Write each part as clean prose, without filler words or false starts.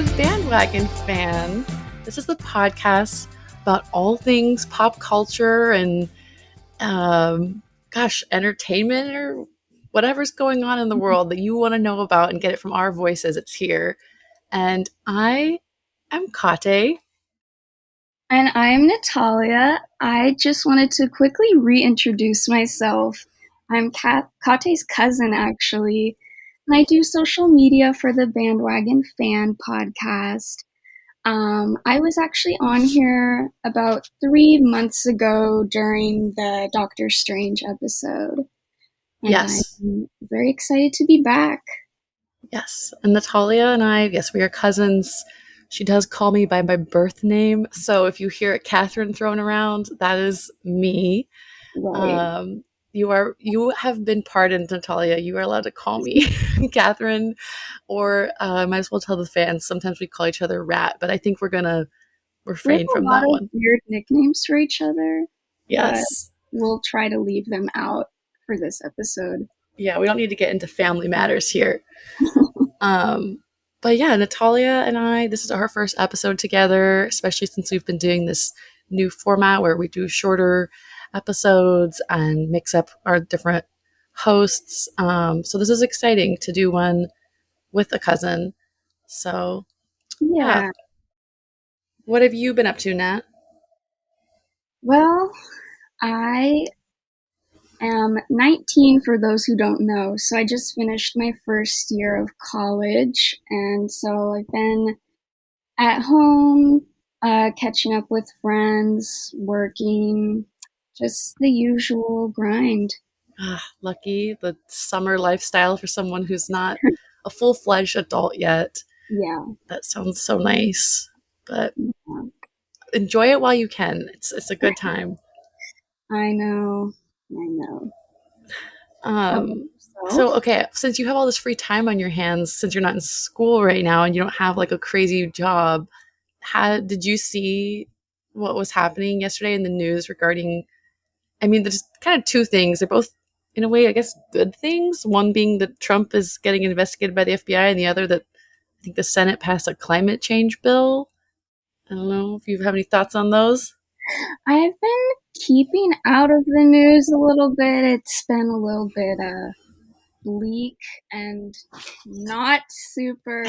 the Bandwagon Fan. This is the podcast about all things pop culture and, entertainment or whatever's going on in the world that you want to know about and get it from our voices. It's here. And I am Katé. And I'm Natalia. I just wanted to quickly reintroduce myself. I'm Katé's cousin, actually. And I do social media for the Bandwagon Fan Podcast. I was actually on here about 3 months ago during the Doctor Strange episode. And Yes. I'm very excited to be back. Yes. And Natalia and I, yes, we are cousins. She does call me by my birth name. So if you hear a Catherine thrown around, that is me. Right. You have been pardoned, Natalia. You are allowed to call me Catherine, or I might as well tell the fans. Sometimes we call each other Rat, but I think we're gonna refrain from that one. We have a lot of weird nicknames for each other. Yes, we'll try to leave them out for this episode. Yeah, we don't need to get into family matters here. But yeah, Natalia and I, this is our first episode together, especially since we've been doing this new format where we do shorter episodes and mix up our different hosts. So this is exciting to do one with a cousin. So yeah. What have you been up to, Nat? Well, I am 19 for those who don't know. So I just finished my first year of college. And so I've been at home, catching up with friends, working, just the usual grind. Lucky, the summer lifestyle for someone who's not a full-fledged adult yet. Yeah. That sounds so nice. But enjoy it while you can. It's a good time. I know. So, okay, since you have all this free time on your hands, since you're not in school right now and you don't have like a crazy job, did you see what was happening yesterday in the news regarding, there's kind of two things. They're both, in a way, I guess, good things. One being that Trump is getting investigated by the FBI, and the other that I think the Senate passed a climate change bill. I don't know if you have any thoughts on those. I've been keeping out of the news a little bit. It's been a little bit bleak and not super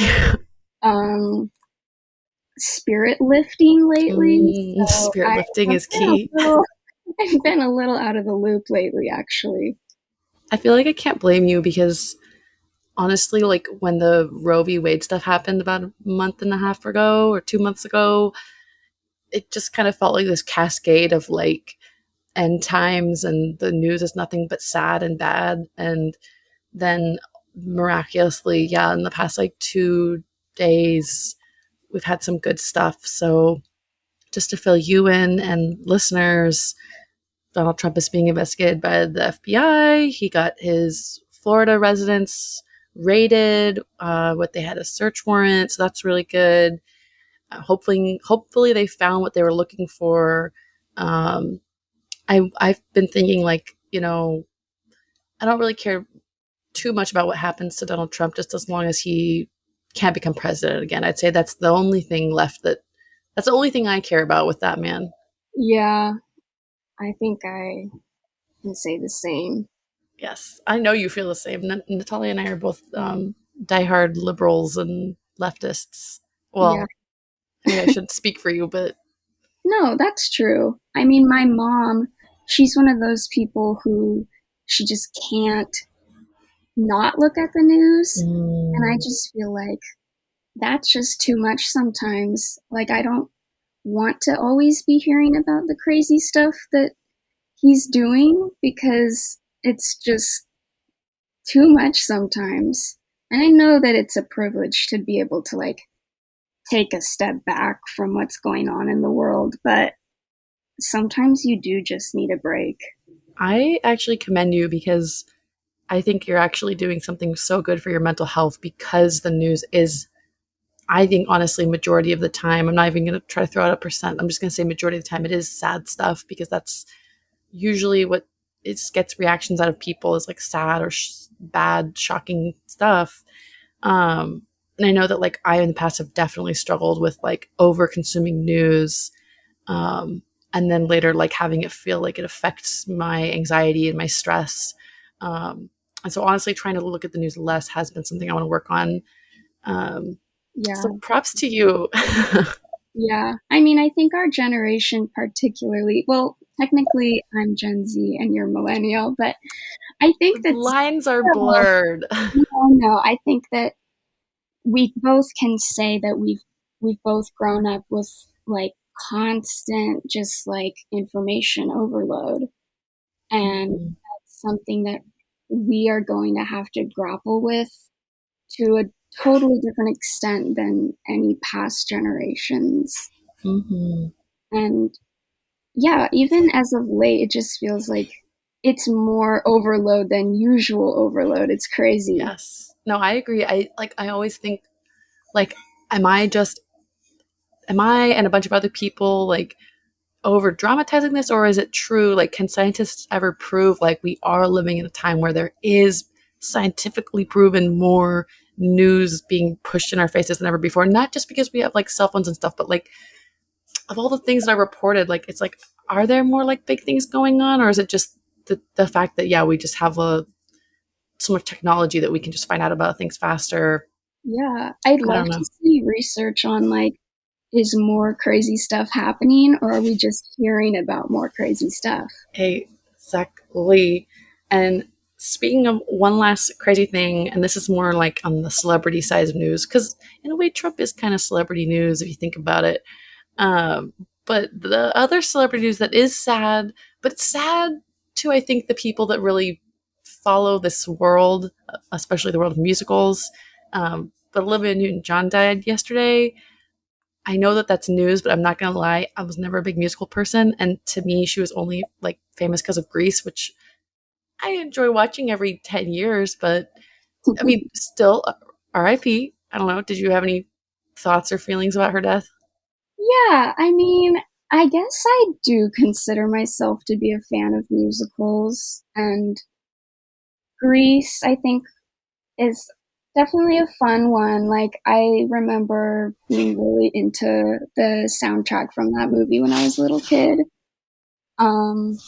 spirit lifting lately. Spirit lifting is key. I've been a little out of the loop lately, actually. I feel like I can't blame you because honestly, like when the Roe v. Wade stuff happened about a month and a half ago or 2 months ago, it just kind of felt like this cascade of like end times, and the news is nothing but sad and bad. And then miraculously, in the past like 2 days, we've had some good stuff. So just to fill you in and listeners, Donald Trump is being investigated by the FBI. He got his Florida residence raided. They had a search warrant, so that's really good. Hopefully they found what they were looking for. I've been thinking, like, I don't really care too much about what happens to Donald Trump, just as long as he can't become president again. I'd say that's the only thing left that's the only thing I care about with that man. Yeah, I think I can say the same. Yes, I know you feel the same. Natalia and I are both diehard liberals and leftists. Well, yeah. I shouldn't speak for you, but... No, that's true. My mom, she's one of those people who she just can't not look at the news. And I just feel like that's just too much sometimes. Like, I don't want to always be hearing about the crazy stuff that he's doing because it's just too much sometimes. And I know that it's a privilege to be able to, like, take a step back from what's going on in the world, but sometimes you do just need a break. I actually commend you because I think you're actually doing something so good for your mental health, because the news is, I think, honestly, majority of the time, I'm not even going to try to throw out a percent, I'm just going to say majority of the time, it is sad stuff, because that's usually what it gets reactions out of people, is like sad or bad, shocking stuff. And I know that like I in the past have definitely struggled with like over consuming news. Um, and then later like having it feel like it affects my anxiety and my stress. And so honestly trying to look at the news less has been something I want to work on. Yeah. So props to you. Yeah. I mean, I think our generation particularly, well, technically I'm Gen Z and you're millennial, but I think The that's, lines are blurred. no, I think that we both can say that we've both grown up with like constant just like information overload, and Mhm. that's something that we are going to have to grapple with to a totally different extent than any past generations. Mhm. And yeah, even as of late, it just feels like it's more overload than usual overload. It's crazy. Yes. No, I agree. I always think like am I just am I and a bunch of other people like over dramatizing this, or is it true? Like, can scientists ever prove like we are living in a time where there is scientifically proven more news being pushed in our faces than ever before? Not just because we have like cell phones and stuff, but like of all the things that I reported, like it's like, are there more like big things going on, or is it just the fact that yeah, we just have so much technology that we can just find out about things faster? Yeah, I'd I love don't know. to see research on like, is more crazy stuff happening or are we just hearing about more crazy stuff? Exactly. And speaking of one last crazy thing, and this is more like on the celebrity side of news, because in a way, Trump is kind of celebrity news if you think about it. Um, but the other celebrity news that is sad, but it's sad to, I think, the people that really follow this world, especially the world of musicals. But Olivia Newton-John died yesterday. I know that that's news, but I'm not gonna lie. I was never a big musical person, and to me, she was only like famous because of Grease, which I enjoy watching every 10 years. But I mean, still, R.I.P. I don't know. Did you have any thoughts or feelings about her death? Yeah, I mean, I guess I do consider myself to be a fan of musicals, and Grease, I think, is definitely a fun one. Like, I remember being really into the soundtrack from that movie when I was a little kid. Um,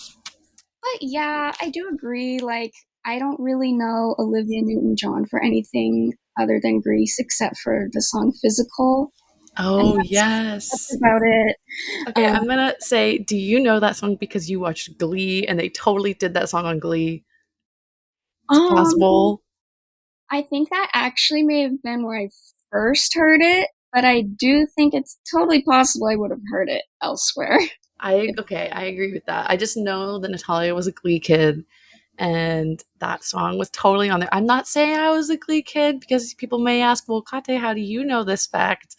but yeah, I do agree. Like, I don't really know Olivia Newton-John for anything other than Grease, except for the song "Physical," and Oh that's yes. about it. Okay, Um, I'm gonna say, do you know that song because you watched Glee and they totally did that song on Glee? It's um, possible. I think that actually may have been where I first heard it, but I do think it's totally possible I would have heard it elsewhere. I agree with that. I just know that Natalia was a Glee kid and that song was totally on there. I'm not saying I was a Glee kid because people may ask, well, Kate, how do you know this fact?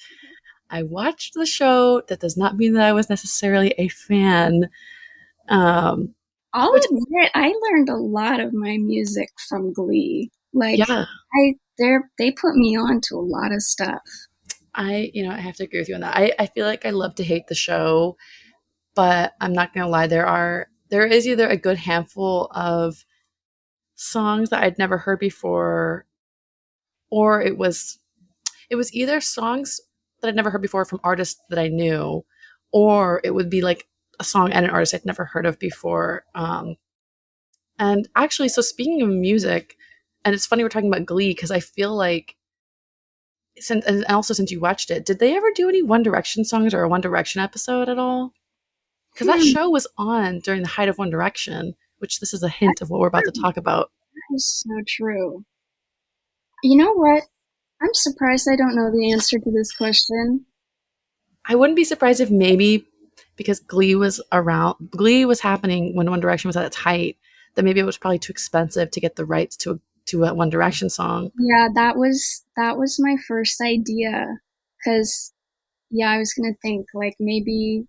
I watched the show. That does not mean that I was necessarily a fan. Um, I'll which, admit, I learned a lot of my music from Glee. Like, yeah, they put me on to a lot of stuff. I have to agree with you on that. I feel like I love to hate the show, but I'm not gonna lie. There is either a good handful of songs that I'd never heard before, or it was either songs that I'd never heard before from artists that I knew, or it would be like a song and an artist I'd never heard of before. And actually, so speaking of music, and it's funny we're talking about Glee because I feel like and also since you watched it, did they ever do any One Direction songs or a One Direction episode at all? Because that Hmm, show was on during the height of One Direction, which this is a hint of what we're about to that talk about. is so true. You know what? I'm surprised I don't know the answer to this question. I wouldn't be surprised if maybe because Glee was happening when One Direction was at its height, that maybe it was probably too expensive to get the rights to a One Direction song. Yeah, that was my first idea. Cause yeah, I was gonna think like maybe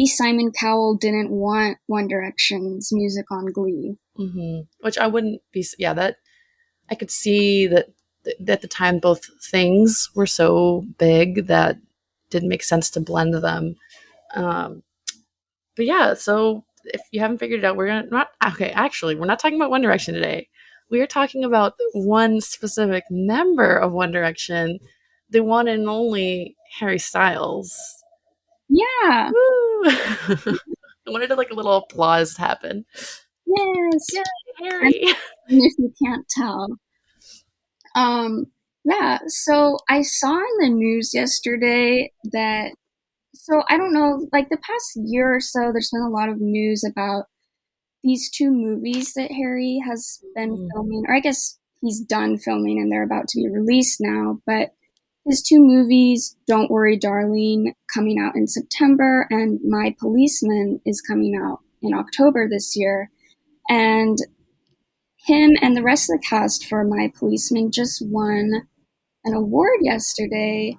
Simon Cowell didn't want One Direction's music on Glee. Which I wouldn't be. Yeah, that I could see that at the time both things were so big that didn't make sense to blend them. Um, but yeah, so if you haven't figured it out, we're gonna not okay. Actually, we're not talking about One Direction today. We are talking about one specific member of One Direction. the one and only Harry Styles. Yeah. Woo! I wanted like a little applause to happen. Yes. Yay, Harry! If you can't tell. Yeah, so I saw in the news yesterday that, so I don't know, like the past year or so, there's been a lot of news about these two movies that Harry has been filming, or I guess he's done filming and they're about to be released now, but his two movies, Don't Worry Darling, coming out in September, and My Policeman is coming out in October this year. And him and the rest of the cast for My Policeman just won an award yesterday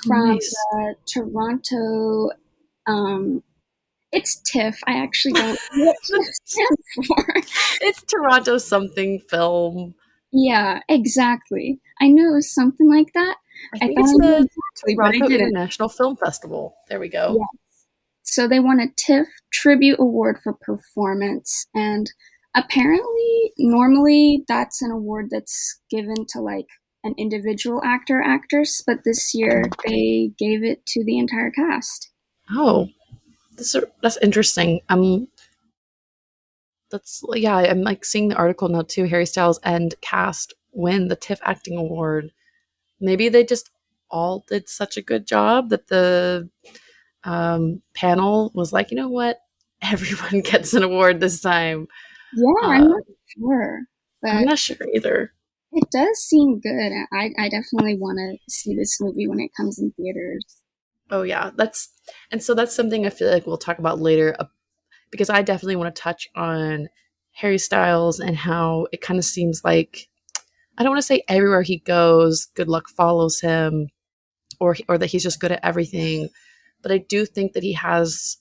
from Nice. the Toronto, it's TIFF. I actually don't know what TIFF stands for. It's Toronto something film. Yeah, exactly. I knew it was something like that. I think it's thought I knew the exactly, but I Toronto didn't. International Film Festival. There we go. Yeah. So they won a TIFF Tribute Award for Performance, and apparently, normally that's an award that's given to like an individual actor, actress, but this year they gave it to the entire cast. Oh, that's interesting. I'm like seeing the article now too. Harry Styles and cast win the TIFF Acting Award. Maybe they just all did such a good job that the panel was like, you know what, everyone gets an award this time. Yeah, I'm not sure, but I'm not sure either. it does seem good. I definitely want to see this movie when it comes in theaters. Oh yeah, that's something I feel like we'll talk about later, because I definitely want to touch on Harry Styles and how it kind of seems like, I don't want to say everywhere he goes, good luck follows him, or that he's just good at everything, but I do think that he has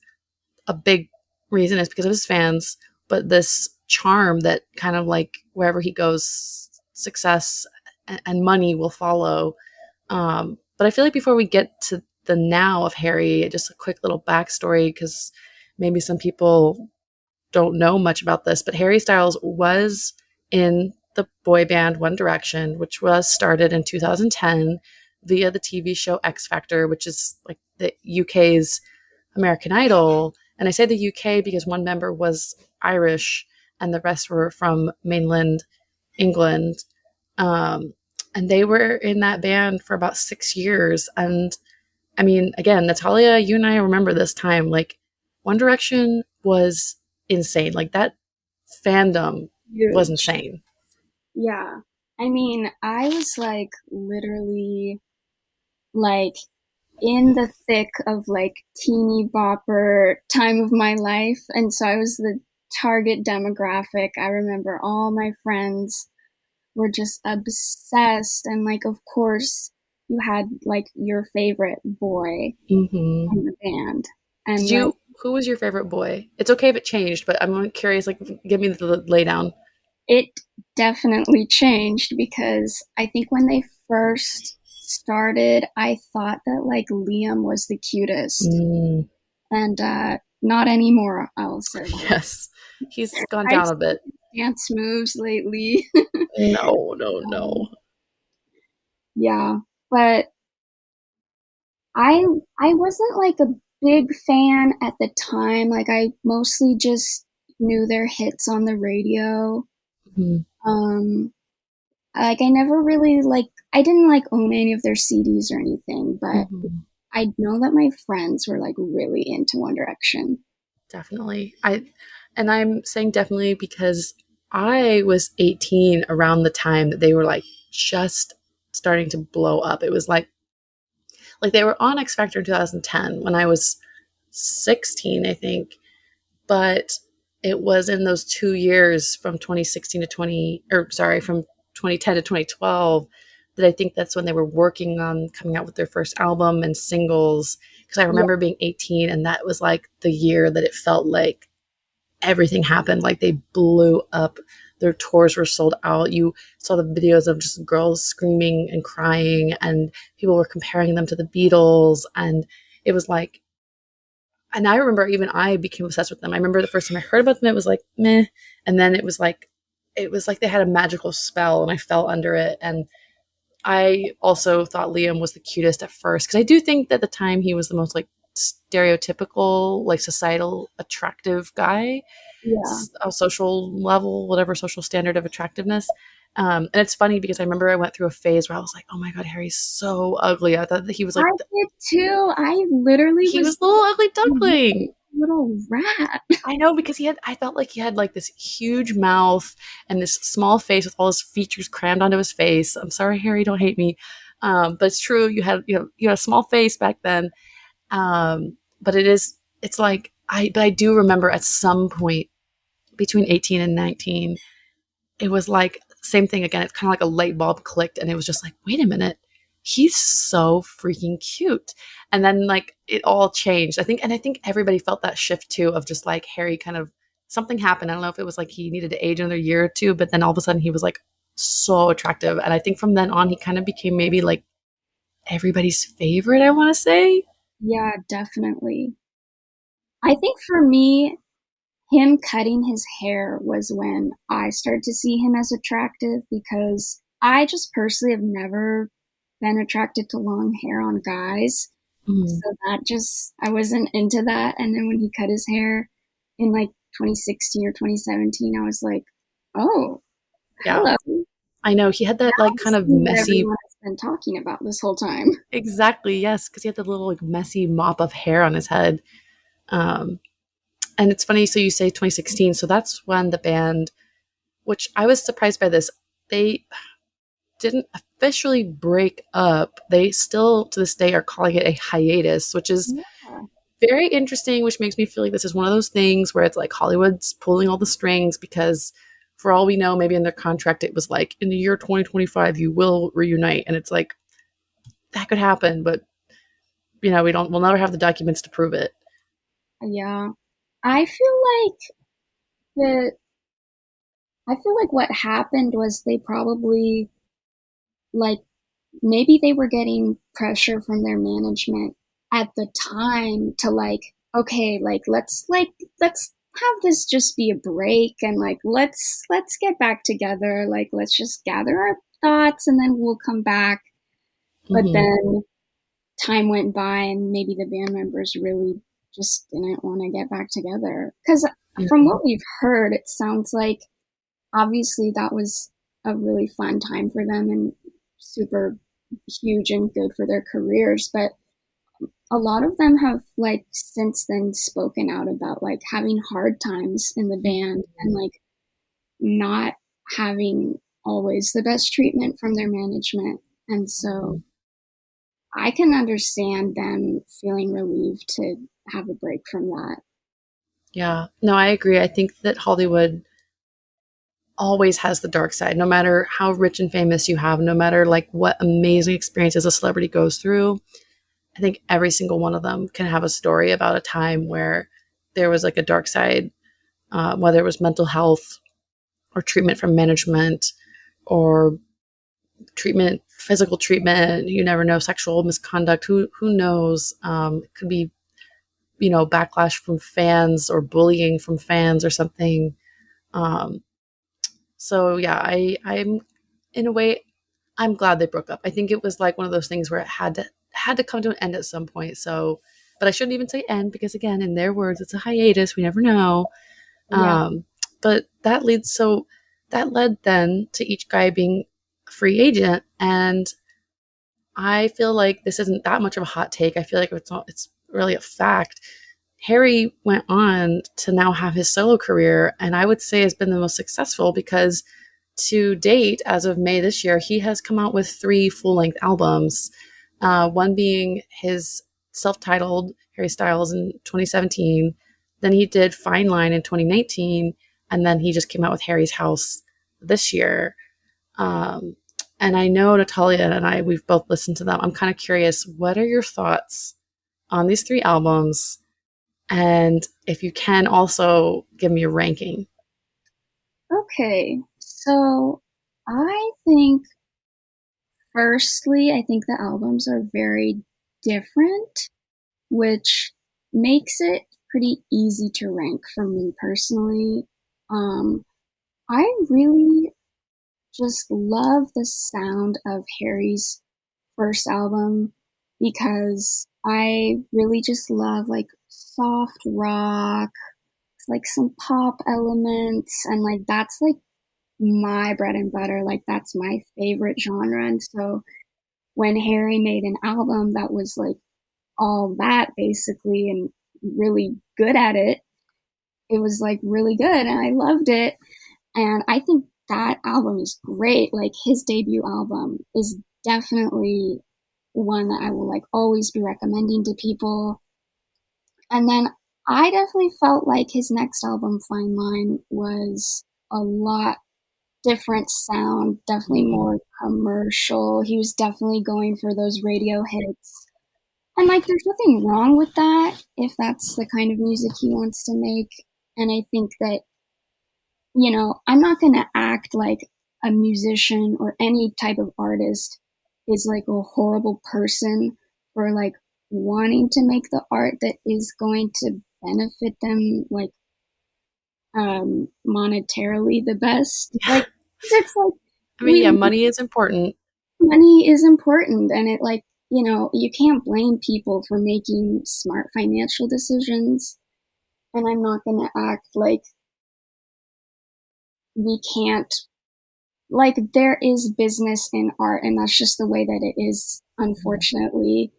a big reason is because of his fans, but this charm that kind of like wherever he goes, success and money will follow. But I feel like before we get to the now of Harry, just a quick little backstory, because maybe some people don't know much about this, but Harry Styles was in the boy band One Direction, which was started in 2010 via the TV show X Factor, which is like the UK's American Idol. And I say the UK because one member was Irish and the rest were from mainland England. And they were in that band for about 6 years. And I mean, again, Natalia, you and I remember this time, like One Direction was insane. Like that fandom was insane. Yeah. I mean, I was like literally like in the thick of like teeny bopper time of my life. And so I was the target demographic. I remember all my friends were just obsessed. And like, of course, you had like your favorite boy in the band. And Did you, who was your favorite boy? It's okay if it changed, but I'm curious, like, give me the laydown. It definitely changed because I think when they first started, I thought that like Liam was the cutest. And not anymore, I'll say. Yes. He's gone down a bit. Dance moves lately. No. Yeah, but I wasn't like a big fan at the time. Like I mostly just knew their hits on the radio. Like I never really I didn't like own any of their CDs or anything, but I know that my friends were like really into One Direction. Definitely. I'm saying definitely because I was 18 around the time that they were like just starting to blow up. It was like they were on X Factor in 2010 when I was 16, I think. But it was in those 2 years from 2016 to from 2010 to 2012 that I think that's when they were working on coming out with their first album and singles. Because I remember being 18 and that was like the year that it felt like everything happened. Like they blew up. Their tours were sold out. You saw the videos of just girls screaming and crying and people were comparing them to the Beatles. And it was like, and I remember even I became obsessed with them. I remember the first time I heard about them, it was like, meh. And then it was like they had a magical spell and I fell under it. And I also thought Liam was the cutest at first because I do think that at the time he was the most like stereotypical, like societal attractive guy, Yeah. a social level, whatever social standard of attractiveness. And it's funny because I remember I went through a phase where I was like, "Oh my god, Harry's so ugly." I thought that he was like, I did too. I literally he was was the little ugly duckling. little rat. I know because I felt like he had like this huge mouth and this small face with all his features crammed onto his face. I'm sorry, Harry, don't hate me. But it's true. You had a small face back then. But it's like, but I do remember at some point between 18 and 19, it was like same thing again. It's kind of like a light bulb clicked and it was just like, wait a minute, he's so freaking cute. And then like it all changed. I think everybody felt that shift too of just like Harry kind of something happened. I don't know if it was like he needed to age another year or two, but then all of a sudden he was like so attractive. And I think from then on he kind of became maybe like everybody's favorite, I want to say. Yeah, definitely. I think for me, him cutting his hair was when I started to see him as attractive because I just personally have never been attracted to long hair on guys. Mm, So I wasn't into that. And then when he cut his hair in like 2016 or 2017, I was like, oh, yeah. hello. I know he had that Now like I kind of see what messy. everyone has been talking about this whole time. Exactly, yes, because he had the little like messy mop of hair on his head. Um, and it's funny, so you say 2016, so that's when the band, which I was surprised by this, they didn't officially break up. They still to this day are calling it a hiatus, which is Yeah. very interesting, which makes me feel like this is one of those things where it's like Hollywood's pulling all the strings because for all we know, maybe in their contract it was like in the year 2025 you will reunite, and it's like that could happen, but we'll never have the documents to prove it. Yeah. I feel like the I feel like what happened was they probably like maybe they were getting pressure from their management at the time to like, okay, let's have this just be a break and like let's get back together, like let's just gather our thoughts and then we'll come back. But Hmm. then time went by and maybe the band members really just didn't want to get back together because from Hmm. what we've heard it sounds like obviously that was a really fun time for them and super huge and good for their careers, but a lot of them have like since then spoken out about like having hard times in the band and like not having always the best treatment from their management. And so I can understand them feeling relieved to have a break from that. Yeah, no, I agree. I think that Hollywood always has the dark side, no matter how rich and famous you have, no matter like what amazing experiences a celebrity goes through. I think every single one of them can have a story about a time where there was like a dark side, whether it was mental health or treatment from management or treatment, physical treatment. You never know, sexual misconduct. Who knows? It could be backlash from fans or bullying from fans or something. Um, so yeah, I'm in a way I'm glad they broke up. I think it was like one of those things where it had to come to an end at some point. So, but I shouldn't even say end because again, in their words, it's a hiatus. We never know. Yeah. But that led then to each guy being a free agent, and I feel like this isn't that much of a hot take. I feel like it's really a fact. Harry went on to now have his solo career, and I would say has been the most successful because to date, as of May this year, he has come out with 3 full length albums. One being his self titled Harry Styles in 2017. Then he did Fine Line in 2019. And then he just came out with Harry's House this year. Um, and I know Natalia and we've both listened to them. I'm kind of curious, what are your thoughts on these 3 albums? And if you can also give me a ranking. Okay. So I think firstly, I think the albums are very different, which makes it pretty easy to rank for me personally. Um, I really just love the sound of Harry's first album because I really just love like soft rock, like some pop elements, and like that's like my bread and butter. Like that's my favorite genre. And so when Harry made an album that was like all that basically and really good at it, it was like really good and I loved it. And I think that album is great. Like his debut album is definitely one that I will like always be recommending to people. And then I definitely felt like his next album, Fine Line, was a lot different sound, definitely more commercial. He was definitely going for those radio hits. And like there's nothing wrong with that if that's the kind of music he wants to make. And I think that, you know, I'm not going to act like a musician or any type of artist is like a horrible person for like wanting to make the art that is going to benefit them like monetarily the best. Like it's like I mean, yeah, money is important. Money is important and it like, you know, you can't blame people for making smart financial decisions. And I'm not going to act like we can't, like, there is business in art, and that's just the way that it is. Unfortunately,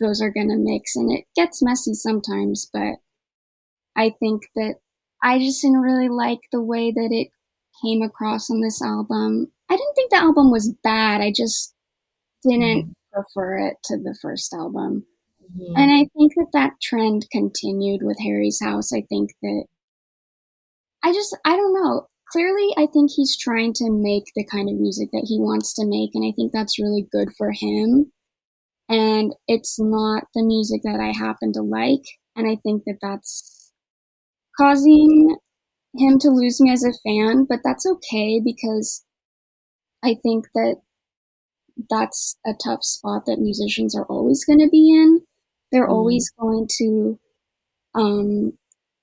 those are going to mix, and it gets messy sometimes, but I think that I just didn't really like the way that it came across on this album. I didn't think the album was bad, I just didn't prefer it to the first album. And I think that that trend continued with Harry's House. I think that I don't know. Clearly, I think he's trying to make the kind of music that he wants to make, and I think that's really good for him. And it's not the music that I happen to like, and I think that that's causing him to lose me as a fan, but that's okay because I think that that's a tough spot that musicians are always going to be in. They're always going to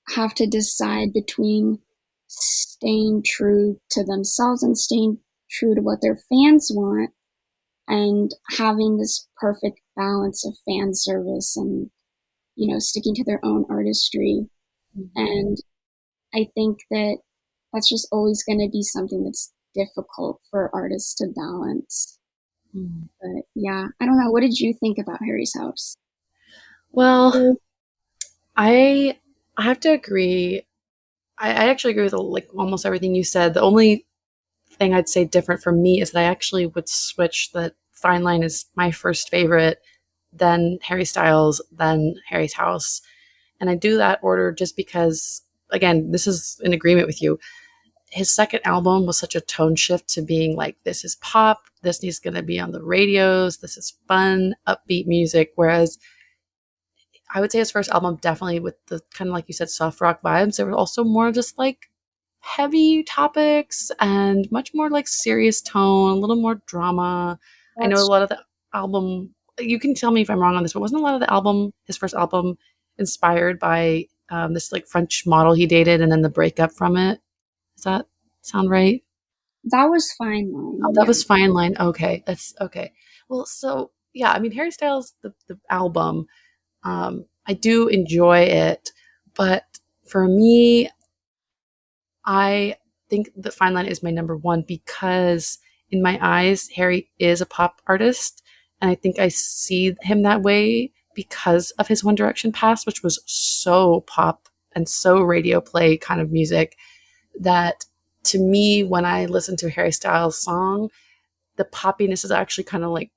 have to decide between staying true to themselves and staying true to what their fans want and having this perfect balance of fan service and, you know, sticking to their own artistry. And I think that that's just always going to be something that's difficult for artists to balance. But yeah, I don't know. What did you think about Harry's House? Well, I have to agree. I actually agree with like almost everything you said. The only thing I'd say different for me is that I actually would switch that Fine Line is my first favorite, then Harry Styles, then Harry's House. And I do that order just because, again, this is in agreement with you. His second album was such a tone shift to being like, this is pop, this needs going to be on the radios, this is fun, upbeat music. Whereas I would say his first album, definitely with the kind of like you said, soft rock vibes, there were also more just like heavy topics and much more like serious tone, a little more drama. I know a lot of the album, you can tell me if I'm wrong on this, but wasn't a lot of the album, his first album, inspired by this like French model he dated and then the breakup from it? Does that sound right? That was Fine Line. Oh, that was Fine Line. Okay, that's okay. Well, so yeah, I mean, Harry Styles, the album, I do enjoy it, but for me, I think that Fine Line is my number one because in my eyes, Harry is a pop artist, and I think I see him that way because of his One Direction past, which was so pop and so radio play kind of music that to me, when I listen to a Harry Styles song, the poppiness is actually kind of like,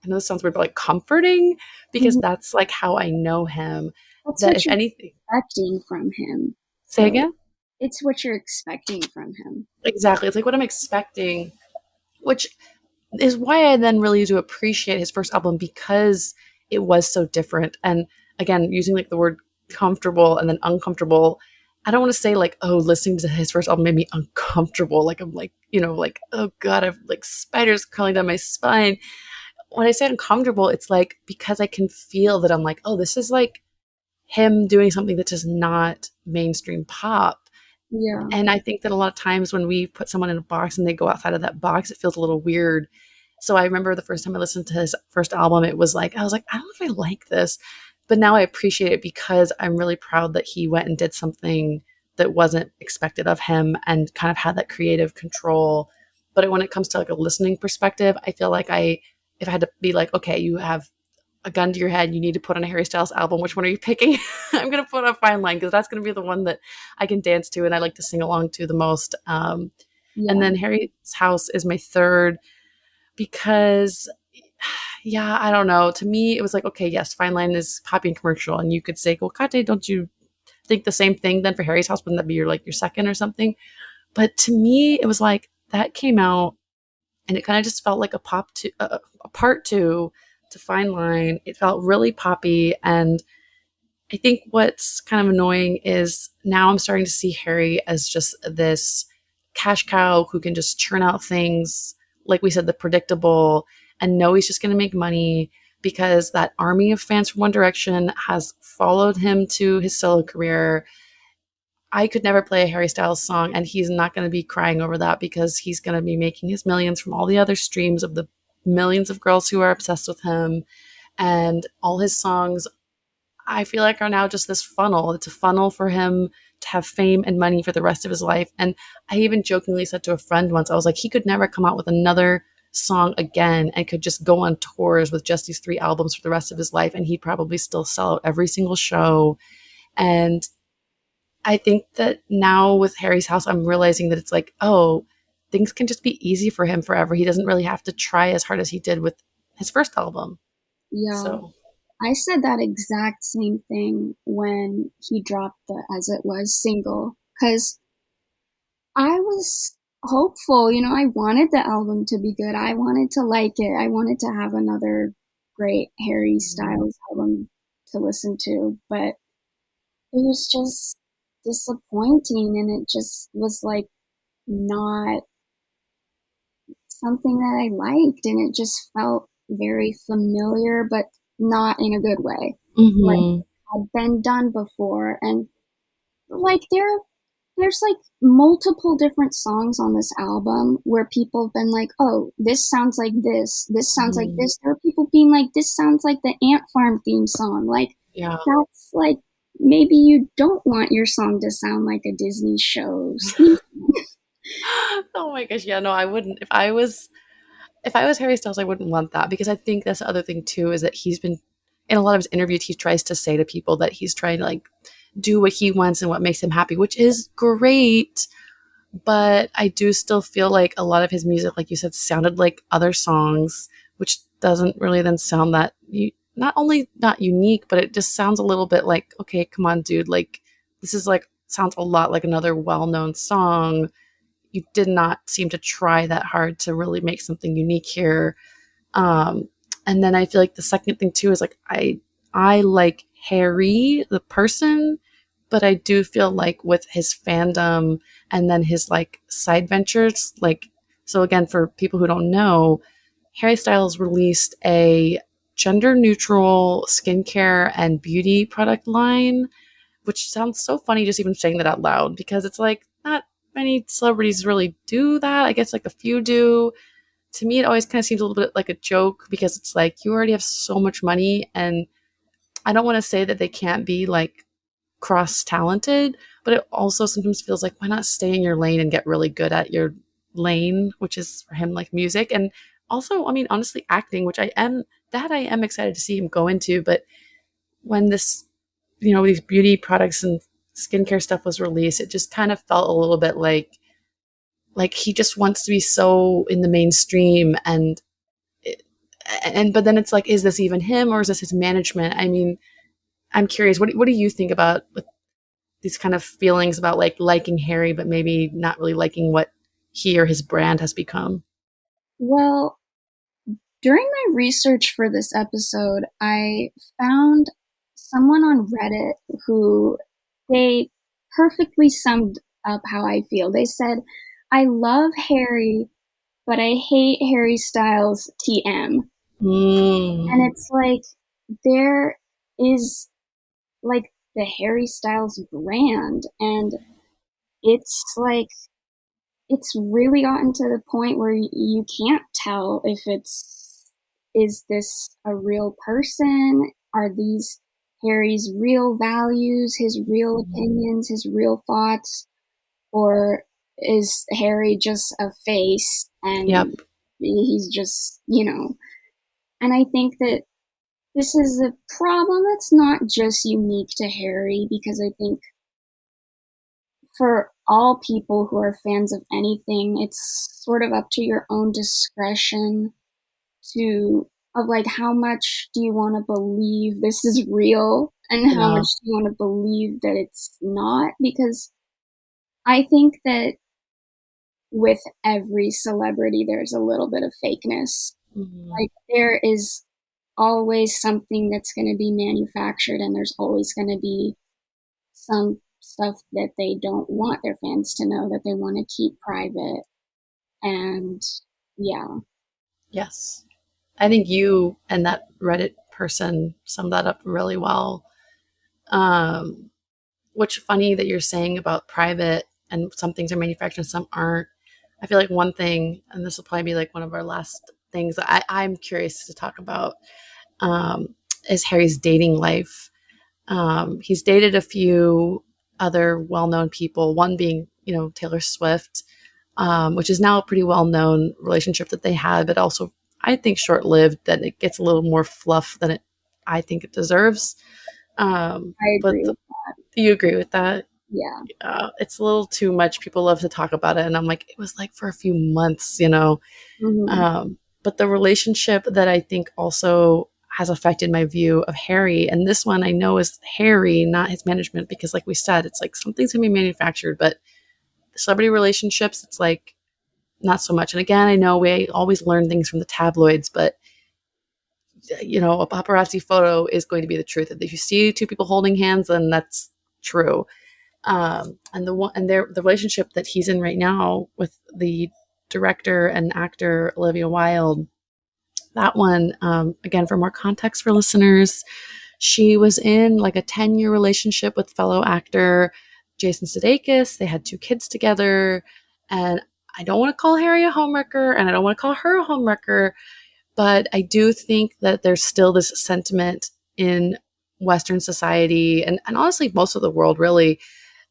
I know this sounds weird, but like comforting because that's like how I know him. That's that what if you're anything, expecting from him. say again? It's what you're expecting from him. Exactly. It's like what I'm expecting, which is why I then really do appreciate his first album because it was so different. And again, using like the word comfortable and then uncomfortable, I don't want to say like, oh, listening to his first album made me uncomfortable. Like I'm like, you know, like, oh God, I've like spiders crawling down my spine. When I say uncomfortable, it's like because I can feel that I'm like, oh, this is like him doing something that is not mainstream pop. Yeah. And I think that a lot of times when we put someone in a box and they go outside of that box, it feels a little weird. So I remember the first time I listened to his first album, it was like, I was like, I don't know if I like this. But now I appreciate it because I'm really proud that he went and did something that wasn't expected of him and kind of had that creative control. But when it comes to like a listening perspective, I feel like if I had to be like, okay, you have a gun to your head, you need to put on a Harry Styles album. Which one are you picking? I'm going to put on Fine Line because that's going to be the one that I can dance to and I like to sing along to the most. And Yeah. then Harry's House is my third because, yeah, I don't know. To me, it was like, okay, yes, Fine Line is poppy and commercial. And you could say, well, Kate, don't you think the same thing then for Harry's House? Wouldn't that be your second or something? But to me, it was like that came out and it kind of just felt like a part two to Fine Line. It felt really poppy, and I think what's kind of annoying is now I'm starting to see Harry as just this cash cow who can just churn out things, like we said, the predictable, and know he's just going to make money because that army of fans from One Direction has followed him to his solo career. I could never play a Harry Styles song, and he's not going to be crying over that because he's going to be making his millions from all the other streams of the millions of girls who are obsessed with him. And all his songs, I feel like, are now just this funnel. It's a funnel for him to have fame and money for the rest of his life. And I even jokingly said to a friend once, I was like, he could never come out with another song again and could just go on tours with just these 3 albums for the rest of his life. And he'd probably still sell out every single show. And I think that now with Harry's House, I'm realizing that it's like, oh, things can just be easy for him forever. He doesn't really have to try as hard as he did with his first album. Yeah. So, I said that exact same thing when he dropped the As It Was single, because I was hopeful. I wanted the album to be good. I wanted to like it. I wanted to have another great Harry Styles album to listen to, but it was just disappointing, and it just was like not something that I liked, and it just felt very familiar, but not in a good way. Like had been done before, and like there's like multiple different songs on this album where people have been like, oh, this sounds like this sounds like this. There are people being like, this sounds like the Ant Farm theme song. Like, yeah. that's like, maybe you don't want your song to sound like a Disney show's theme song. Oh my gosh, yeah, no, I wouldn't. If I was Harry Styles, I wouldn't want that because I think that's the other thing too is that he's been in a lot of his interviews, he tries to say to people that he's trying to like do what he wants and what makes him happy, which is great. But I do still feel like a lot of his music, like you said, sounded like other songs, which doesn't really then sound that not only not unique, but it just sounds a little bit like, okay, come on, dude, like this is like sounds a lot like another well-known song. You did not seem to try that hard to really make something unique here. Um, and then I feel like the second thing too is like I like Harry the person, but I do feel like with his fandom and then his like side ventures, like so again for people who don't know, Harry Styles released a gender neutral skincare and beauty product line, which sounds so funny just even saying that out loud because it's like not many celebrities really do that. I guess like a few do. To me, it always kind of seems a little bit like a joke because it's like you already have so much money, and I don't want to say that they can't be like cross talented, but it also sometimes feels like why not stay in your lane and get really good at your lane, which is for him like music and also, I mean, honestly, acting, which I am excited to see him go into. But when this, these beauty products and skincare stuff was released, it just kind of felt a little bit like he just wants to be so in the mainstream and but then it's like, is this even him or is this his management? I mean, I'm curious, what do you think about with these kind of feelings about like liking Harry but maybe not really liking what he or his brand has become? Well, during my research for this episode, I found someone on Reddit who they perfectly summed up how I feel. They said, I love Harry, but I hate Harry Styles TM. And it's like, there is like the Harry Styles brand, and it's like, it's really gotten to the point where you can't tell if is this a real person? Are these Harry's real values, his real opinions, his real thoughts? Or is Harry just a face and he's just, and I think that this is a problem that's not just unique to Harry, because I think for all people who are fans of anything, it's sort of up to your own discretion of like, how much do you want to believe this is real and how much do you want to believe that it's not? Because I think that with every celebrity, there's a little bit of fakeness. Like, there is always something that's going to be manufactured, and there's always going to be some stuff that they don't want their fans to know, that they want to keep private. And Yes. I think you and that Reddit person summed that up really well. Which funny that you're saying about private and some things are manufactured and some aren't. I feel like one thing, and this will probably be like one of our last things that I'm curious to talk about, is Harry's dating life. He's dated a few other well-known people, one being, Taylor Swift, which is now a pretty well-known relationship that they had, but also I think short-lived, that it gets a little more fluff than I think it deserves. I agree with that. You agree with that? Yeah. It's a little too much. People love to talk about it. And I'm like, it was like for a few months, But the relationship that I think also has affected my view of Harry, and this one I know is Harry, not his management, because like we said, it's like something's going to be manufactured, but celebrity relationships, it's like not so much. And again, I know we always learn things from the tabloids, but a paparazzi photo is going to be the truth. If you see two people holding hands, then that's true. And the relationship that he's in right now with the director and actor Olivia Wilde, that one, again, for more context for listeners, she was in like a 10-year relationship with fellow actor Jason Sudeikis. They had 2 kids together, and I don't want to call Harry a homewrecker, and I don't want to call her a homewrecker, but I do think that there's still this sentiment in Western society, and honestly most of the world really,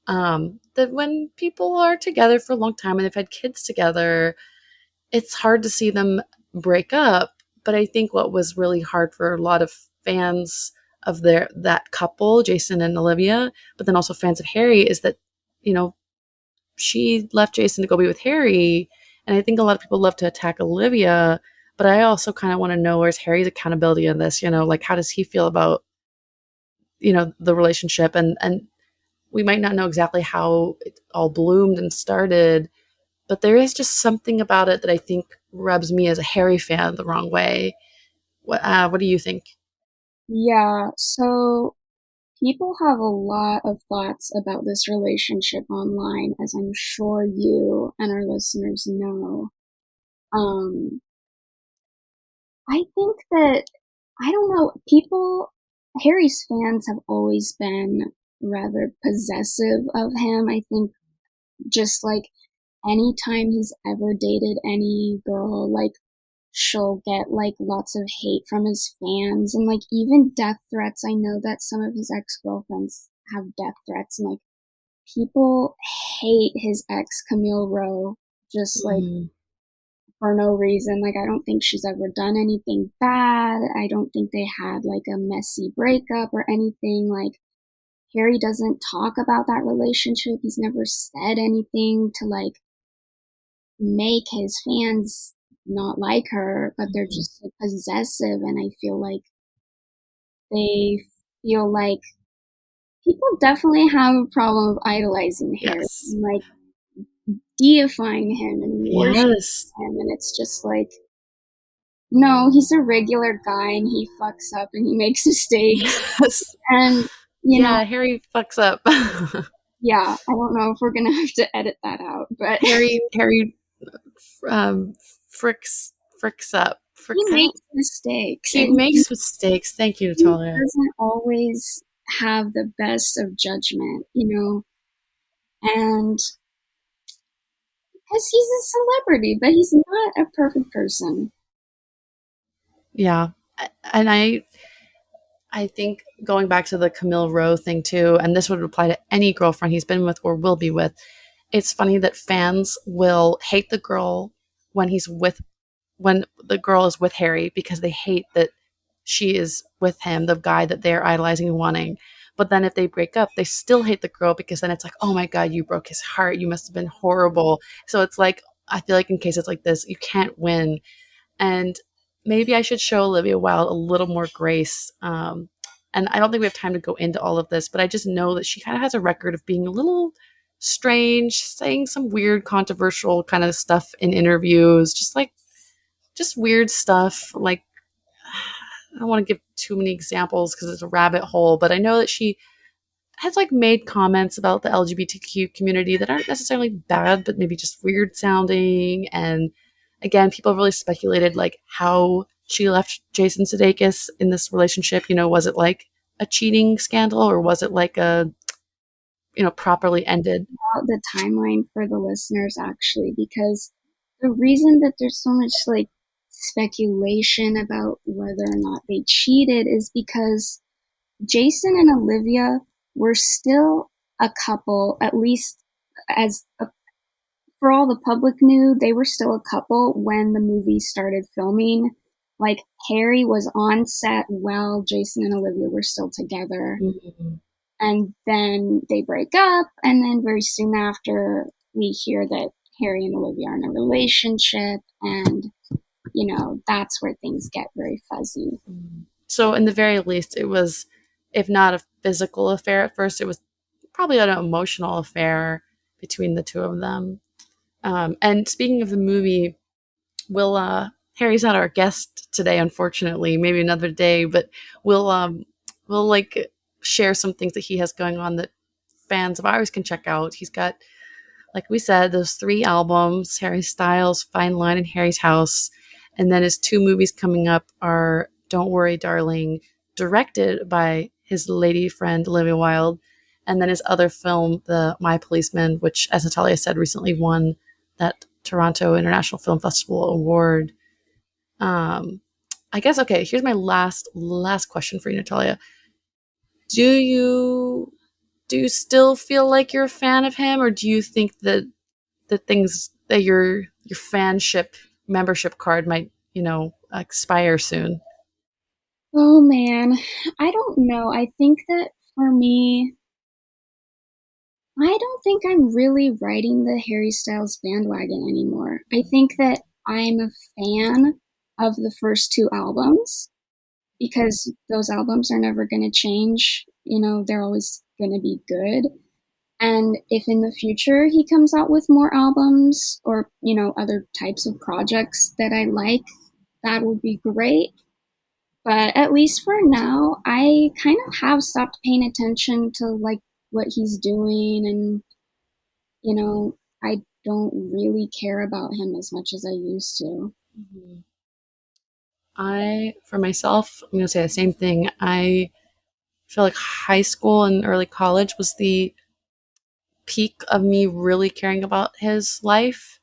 that when people are together for a long time and they've had kids together, it's hard to see them break up. But I think what was really hard for a lot of fans of that couple, Jason and Olivia, but then also fans of Harry, is that, she left Jason to go be with Harry. And I think a lot of people love to attack Olivia, but I also kind of want to know, where's Harry's accountability in this? Like, how does he feel about, the relationship? And we might not know exactly how it all bloomed and started, but there is just something about it that I think rubs me as a Harry fan the wrong way. What do you think? Yeah, so people have a lot of thoughts about this relationship online, as I'm sure you and our listeners know. I think that, I don't know, Harry's fans have always been rather possessive of him. I think just like anytime he's ever dated any girl, like, she'll get like lots of hate from his fans, and like even death threats. I know that some of his ex-girlfriends have death threats, and like people hate his ex Camille Rowe just like for no reason. Like, I don't think she's ever done anything bad. I don't think they had like a messy breakup or anything. Like, Harry doesn't talk about that relationship. He's never said anything to like make his fans not like her, but they're just so possessive, and I feel like they feel like people definitely have a problem of idolizing Harry, and like deifying him and worshiping him, and it's just like, no, he's a regular guy and he fucks up and he makes mistakes. And you know, Harry fucks up. Yeah, I don't know if we're gonna have to edit that out, but Harry fricks up. He makes mistakes. He makes mistakes. Thank you, Natalia. He doesn't always have the best of judgment, you know. And Because he's a celebrity, but he's not a perfect person. Yeah. And I think going back to the Camille Rowe thing too, and this would apply to any girlfriend he's been with or will be with, it's funny that fans will hate the girl when when the girl is with Harry because they hate that she is with him, the guy that they're idolizing and wanting. But then if they break up, they still hate the girl because then it's like, oh my God, you broke his heart. You must have been horrible. So it's like, I feel like in cases like this, you can't win. And maybe I should show Olivia Wilde a little more grace. And I don't think we have time to go into all of this, but I just know that she kind of has a record of being a little strange, saying some weird, controversial kind of stuff in interviews, just weird stuff. Like, I don't want to give too many examples because it's a rabbit hole, but I know that she has like made comments about the LGBTQ community that aren't necessarily bad, but maybe just weird sounding. And again, people have really speculated like how she left Jason Sudeikis in this relationship. You know, was it like a cheating scandal or was it like a, properly ended? About the timeline for the listeners, actually, because the reason that there's so much like speculation about whether or not they cheated is because Jason and Olivia were still a couple, at least for all the public knew, they were still a couple when the movie started filming. Like, Harry was on set while Jason and Olivia were still together. Mm-hmm. And then they break up, and then very soon after, we hear that Harry and Olivia are in a relationship, and, that's where things get very fuzzy. So, in the very least, it was, if not a physical affair at first, it was probably an emotional affair between the two of them. And speaking of the movie, Harry's not our guest today, unfortunately. Maybe another day, but we'll like share some things that he has going on that fans of ours can check out. He's got, like we said, those 3 albums: Harry Styles, Fine Line, and Harry's House. And then his 2 movies coming up are Don't Worry, Darling, directed by his lady friend Olivia Wilde, and then his other film, The My Policeman, which, as Natalia said, recently won that Toronto International Film Festival award. I guess, okay, here's my last question for you, Natalia. Do you still feel like you're a fan of him, or do you think that the things that your fanship membership card might, expire soon? Oh man, I don't know. I think that for me, I don't think I'm really riding the Harry Styles bandwagon anymore. I think that I'm a fan of the first 2 albums because those albums are never going to change. They're always going to be good. And if in the future he comes out with more albums or, other types of projects that I like, that would be great. But at least for now, I kind of have stopped paying attention to like what he's doing, and I don't really care about him as much as I used to. Mm-hmm. For myself, I'm going to say the same thing. I feel like high school and early college was the peak of me really caring about his life.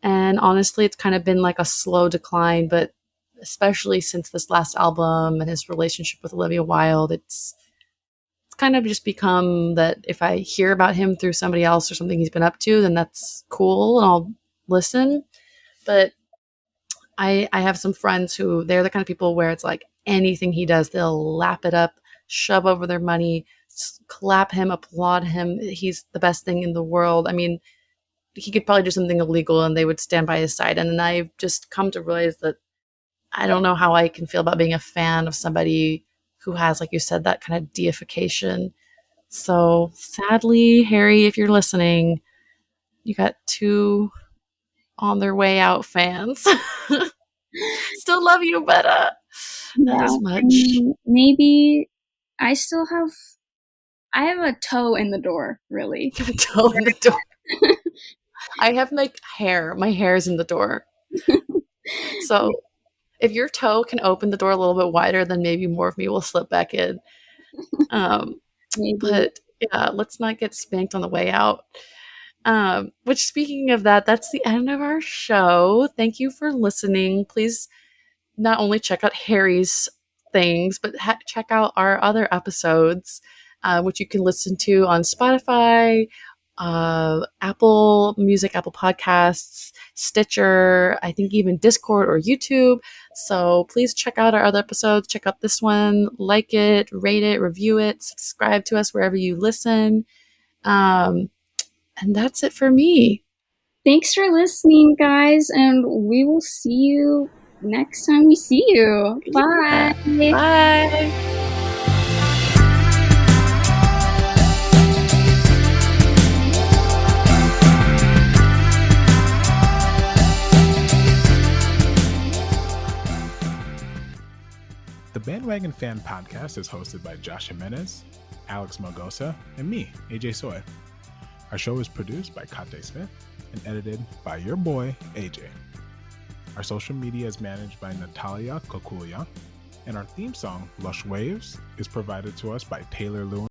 And honestly, it's kind of been like a slow decline, but especially since this last album and his relationship with Olivia Wilde, it's kind of just become that if I hear about him through somebody else or something he's been up to, then that's cool and I'll listen. But I have some friends who they're the kind of people where it's like anything he does, they'll lap it up, shove over their money, clap him, applaud him. He's the best thing in the world. I mean, he could probably do something illegal and they would stand by his side. And then I've just come to realize that I don't know how I can feel about being a fan of somebody who has, like you said, that kind of deification. So sadly, Harry, if you're listening, you got 2 on their way out fans. Still love you, but not as much. Maybe I still have a toe in the door, really. A toe in the door. I have my hair's in the door. So if your toe can open the door a little bit wider, then maybe more of me will slip back in. But yeah, let's not get spanked on the way out. Which, speaking of that, that's the end of our show. Thank you for listening. Please not only check out Harry's things, but check out our other episodes, which you can listen to on Spotify, Apple Music, Apple Podcasts, Stitcher, I think even Discord or YouTube. So please check out our other episodes. Check out this one, like it, rate it, review it, subscribe to us wherever you listen. And that's it for me. Thanks for listening, guys, and we will see you next time we see you. Bye. Bye. The Bandwagon Fan Podcast is hosted by Josh Jimenez, Alex Margosa, and me, AJ Soy. Our show is produced by Katé Smith and edited by your boy, AJ. Our social media is managed by Natalia and Katé, and our theme song, Lush Waves, is provided to us by Taylor Lewin.